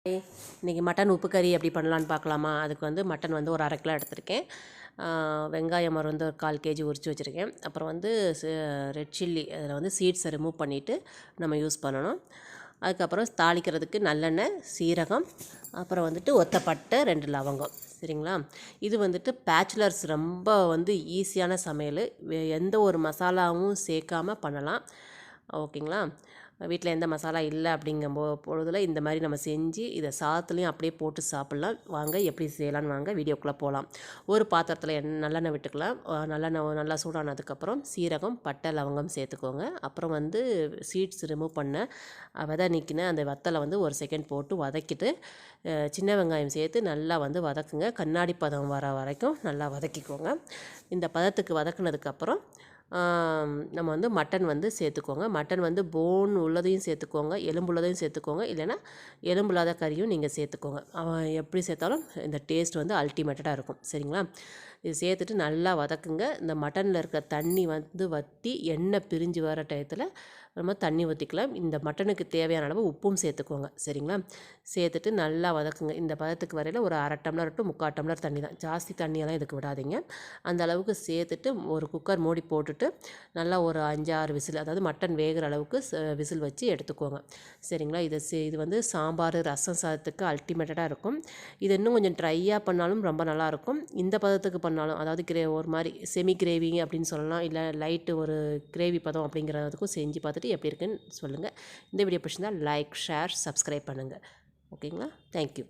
இன்றைக்கி மட்டன் உப்பு கறி எப்படி பண்ணலான்னு பார்க்கலாமா. அதுக்கு வந்து மட்டன் வந்து ஒரு 1/2 கிலோ எடுத்திருக்கேன். வெங்காயம் வந்து ஒரு 1/4 கேஜி உரித்து வச்சுருக்கேன். அப்புறம் வந்து ரெட் சில்லி அதில் வந்து சீட்ஸை ரிமூவ் பண்ணிவிட்டு நம்ம யூஸ் பண்ணணும். அதுக்கப்புறம் தாளிக்கிறதுக்கு நல்லெண்ணெய், சீரகம், அப்புறம் வந்துட்டு ஒத்தப்பட்டை, 2 லவங்கம். சரிங்களா. இது வந்துட்டு பேச்சுலர்ஸ் ரொம்ப வந்து ஈஸியான சமையல். எந்த ஒரு மசாலாவும் சேர்க்காமல் பண்ணலாம். ஓகேங்களா. வீட்டில் எந்த மசாலா இல்லை பொழுதில் இந்த மாதிரி நம்ம செஞ்சு இதை சாதத்துலேயும் அப்படியே போட்டு சாப்பிட்லாம். வாங்க எப்படி செய்யலான்னு வாங்க வீடியோக்குள்ளே போகலாம். ஒரு பாத்திரத்தில் நல்லெண்ணெய் விட்டுக்கலாம். நல்லெண்ணெய் நல்லா சூடானதுக்கப்புறம் சீரகம், பட்டை, லவங்கம் சேர்த்துக்கோங்க. அப்புறம் வந்து சீட்ஸ் ரிமூவ் பண்ண விதை நீக்கின அந்த வத்தலை வந்து ஒரு செகண்ட் போட்டு வதக்கிட்டு சின்ன வெங்காயம் சேர்த்து நல்லா வந்து வதக்குங்க. கண்ணாடி பதம் வர வரைக்கும் நல்லா வதக்கிக்கோங்க. இந்த பதத்துக்கு வதக்குனதுக்கப்புறம் நம்ம வந்து மட்டன் வந்து சேர்த்துக்கோங்க. மட்டன் வந்து போன் உள்ளதையும் சேர்த்துக்கோங்க, எலும்பு உள்ளதையும் சேர்த்துக்கோங்க. இல்லைன்னா எலும்பு இல்லாத கறியும் நீங்கள் சேர்த்துக்கோங்க. எப்படி சேர்த்தாலும் இந்த டேஸ்ட் வந்து அல்டிமேட்டடாக இருக்கும். சரிங்களா. இது சேர்த்துட்டு நல்லா வதக்குங்க. இந்த மட்டனில் இருக்க தண்ணி வந்து வற்றி எண்ணெய் பிரிஞ்சு வர டயத்தில் நம்ம தண்ணி ஊற்றிக்கலாம். இந்த மட்டனுக்கு தேவையான அளவு உப்பும் சேர்த்துக்கோங்க. சரிங்களா. சேர்த்துட்டு நல்லா வதக்குங்க. இந்த பதத்துக்கு வரையில் ஒரு 1/2 டம்ளர் டு 3/4 டம்ளர் தண்ணி தான், ஜாஸ்தி தண்ணியெல்லாம் இதுக்கு விடாதீங்க. அந்த அளவுக்கு சேர்த்துட்டு ஒரு குக்கர் மூடி போட்டுட்டு நல்லா ஒரு 5-6 விசில், அதாவது மட்டன் வேகிற அளவுக்கு விசில் வச்சு எடுத்துக்கோங்க. சரிங்களா. இது வந்து சாம்பார், ரசம் சாதத்துக்கு அல்டிமேட்டடாக இருக்கும். இது இன்னும் கொஞ்சம் ட்ரையாக பண்ணாலும் ரொம்ப நல்லாயிருக்கும். இந்த பதத்துக்கு பண்ணாலும், அதாவது ஒரு மாதிரி செமி கிரேவி அப்படின்னு சொல்லலாம், இல்லை லைட்டு ஒரு கிரேவி பதம் அப்படிங்கிறதுக்கும் செஞ்சு பார்த்துட்டு எப்படி இருக்குன்னு சொல்லுங்கள். இந்த வீடியோ பிடிச்சிருந்தால் லைக், ஷேர், சப்ஸ்கிரைப் பண்ணுங்கள். ஓகேங்களா. தேங்க்யூ.